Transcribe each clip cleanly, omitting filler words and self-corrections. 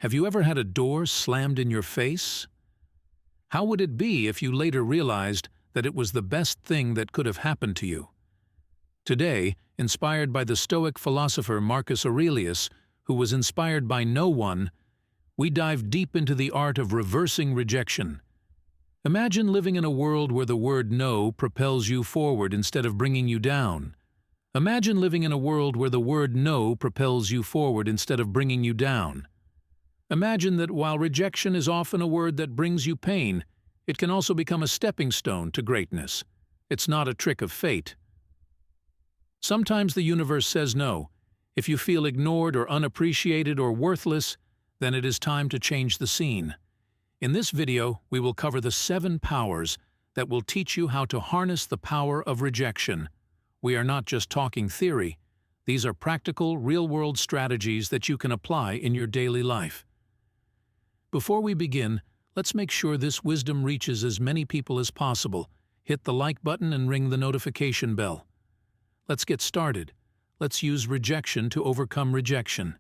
Have you ever had a door slammed in your face? How would it be if you later realized that it was the best thing that could have happened to you? Today, inspired by the Stoic philosopher Marcus Aurelius, who was inspired by no one, we dive deep into the art of reversing rejection. Imagine living in a world where the word no propels you forward instead of bringing you down. Imagine living in a world where the word no propels you forward instead of bringing you down. Imagine that while rejection is often a word that brings you pain, it can also become a stepping stone to greatness. It's not a trick of fate. Sometimes the universe says no. If you feel ignored or unappreciated or worthless, then it is time to change the scene. In this video, we will cover the 7 powers that will teach you how to harness the power of rejection. We are not just talking theory. These are practical, real-world strategies that you can apply in your daily life. Before we begin, let's make sure this wisdom reaches as many people as possible. Hit the like button and ring the notification bell. Let's get started. Let's use rejection to overcome rejection.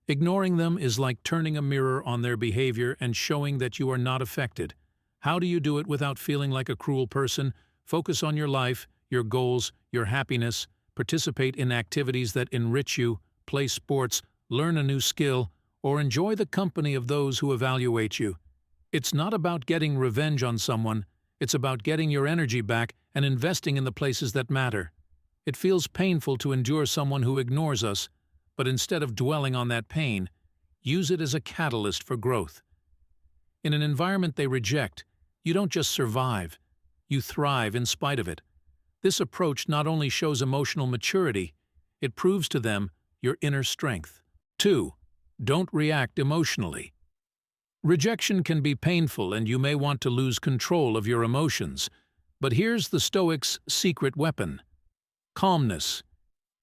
Ignoring them is like turning a mirror on their behavior and showing that you are not affected. How do you do it without feeling like a cruel person? Focus on your life, your goals, your happiness. Participate in activities that enrich you, play sports, learn a new skill, or enjoy the company of those who evaluate you. It's not about getting revenge on someone. It's about getting your energy back and investing in the places that matter. It feels painful to endure someone who ignores us, but instead of dwelling on that pain, use it as a catalyst for growth. In an environment they reject, you don't just survive, you thrive in spite of it. This approach not only shows emotional maturity, it proves to them your inner strength. 2. Don't react emotionally. Rejection can be painful and you may want to lose control of your emotions, but here's the Stoic's secret weapon: calmness.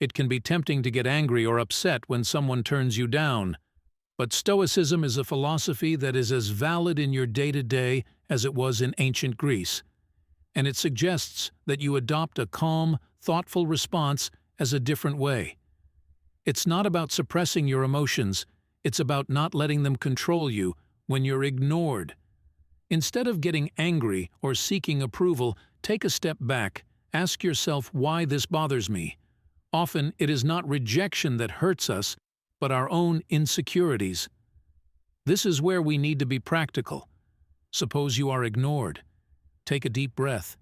It can be tempting to get angry or upset when someone turns you down, but Stoicism is a philosophy that is as valid in your day-to-day as it was in ancient Greece, and it suggests that you adopt a calm, thoughtful response as a different way. It's not about suppressing your emotions, it's about not letting them control you when you're ignored. Instead of getting angry or seeking approval, take a step back, ask yourself why this bothers me. Often, it is not rejection that hurts us, but our own insecurities. This is where we need to be practical. Suppose you are ignored. Take a deep breath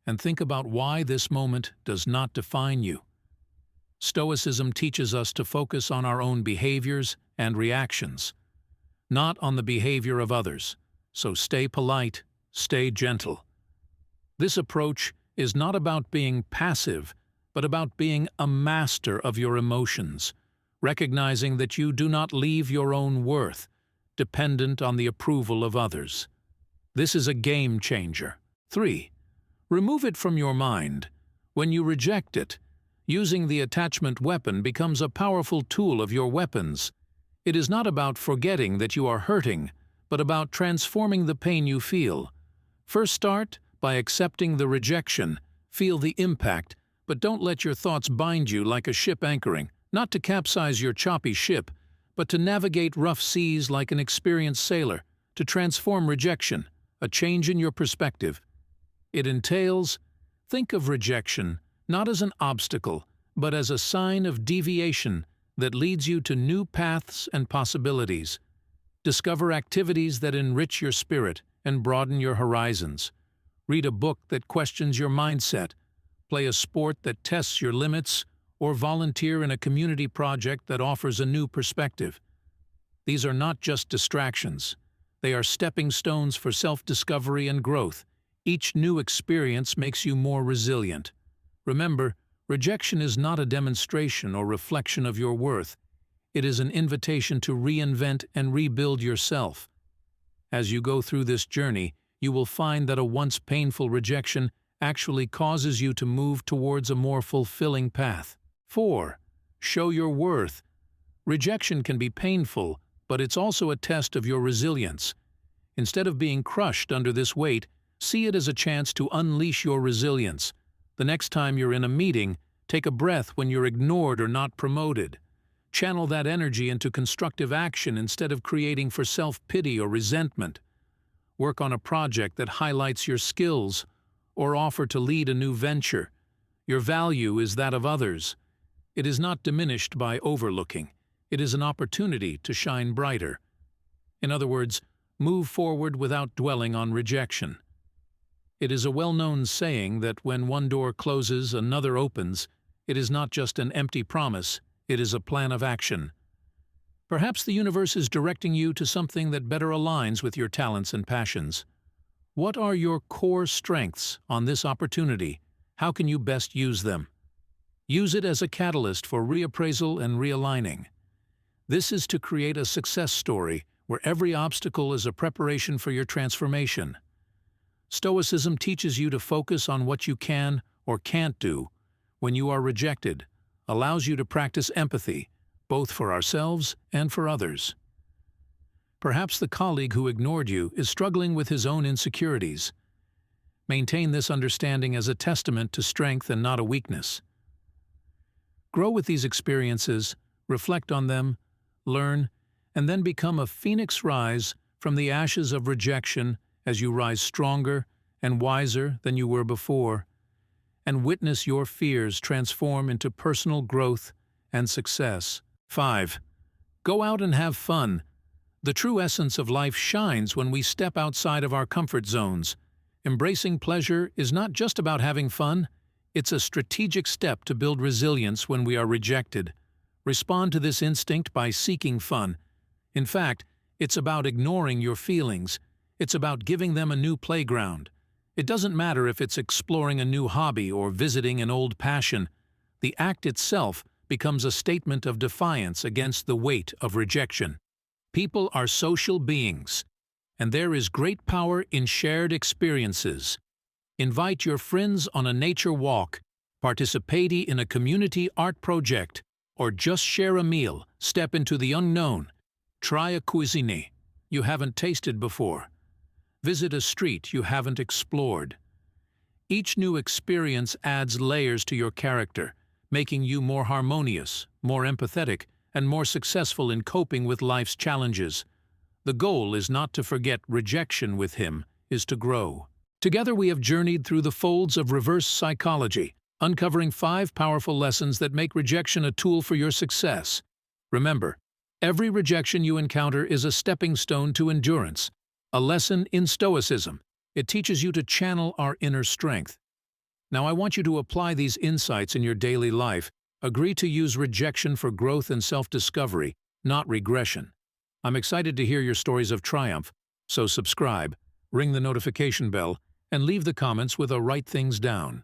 and think about why this moment does not define you. Stoicism teaches us to focus on our own behaviors and reactions, not on the behavior of others. So stay polite, stay gentle. This approach is not about being passive, but about being a master of your emotions, recognizing that you do not leave your own worth dependent on the approval of others. This is a game changer. 3. Remove it from your mind. When you reject it, using the attachment weapon becomes a powerful tool of your weapons. It is not about forgetting that you are hurting, but about transforming the pain you feel. First, start by accepting the rejection. Feel the impact, but don't let your thoughts bind you like a ship anchoring, not to capsize your choppy ship, but to navigate rough seas like an experienced sailor, to transform rejection, a change in your perspective. It entails, think of rejection not as an obstacle, but as a sign of deviation that leads you to new paths and possibilities. Discover activities that enrich your spirit and broaden your horizons. Read a book that questions your mindset. Play a sport that tests your limits, or volunteer in a community project that offers a new perspective. These are not just distractions. They are stepping stones for self-discovery and growth. Each new experience makes you more resilient. Remember, rejection is not a demonstration or reflection of your worth. It is an invitation to reinvent and rebuild yourself. As you go through this journey, you will find that a once painful rejection actually causes you to move towards a more fulfilling path. 4. Show your worth. Rejection can be painful, but it's also a test of your resilience. Instead of being crushed under this weight, see it as a chance to unleash your resilience. The next time you're in a meeting, take a breath when you're ignored or not promoted. Channel that energy into constructive action instead of creating for self-pity or resentment. Work on a project that highlights your skills or offer to lead a new venture. Your value is that of others. It is not diminished by overlooking. It is an opportunity to shine brighter. In other words, move forward without dwelling on rejection. It is a well-known saying that when one door closes, another opens. It is not just an empty promise, it is a plan of action. Perhaps the universe is directing you to something that better aligns with your talents and passions. What are your core strengths on this opportunity? How can you best use them? Use it as a catalyst for reappraisal and realigning. This is to create a success story where every obstacle is a preparation for your transformation. Stoicism teaches you to focus on what you can or can't do when you are rejected, allows you to practice empathy, both for ourselves and for others. Perhaps the colleague who ignored you is struggling with his own insecurities. Maintain this understanding as a testament to strength and not a weakness. Grow with these experiences, reflect on them, learn, and then become a phoenix rise from the ashes of rejection as you rise stronger and wiser than you were before, and witness your fears transform into personal growth and success. 5. Go out and have fun. The true essence of life shines when we step outside of our comfort zones. Embracing pleasure is not just about having fun, it's a strategic step to build resilience when we are rejected. Respond to this instinct by seeking fun. In fact, it's about ignoring your feelings. It's about giving them a new playground. It doesn't matter if it's exploring a new hobby or visiting an old passion. The act itself becomes a statement of defiance against the weight of rejection. People are social beings, and there is great power in shared experiences. Invite your friends on a nature walk, participate in a community art project, or just share a meal. Step into the unknown. Try a cuisine you haven't tasted before. Visit a street you haven't explored. Each new experience adds layers to your character, making you more harmonious, more empathetic, and more successful in coping with life's challenges. The goal is not to forget rejection with him, is to grow. Together we have journeyed through the folds of reverse psychology, uncovering 5 powerful lessons that make rejection a tool for your success. Remember, every rejection you encounter is a stepping stone to endurance, a lesson in Stoicism. It teaches you to channel our inner strength. Now I want you to apply these insights in your daily life. Agree to use rejection for growth and self-discovery, not regression. I'm excited to hear your stories of triumph, so subscribe, ring the notification bell, and leave the comments with a write things down.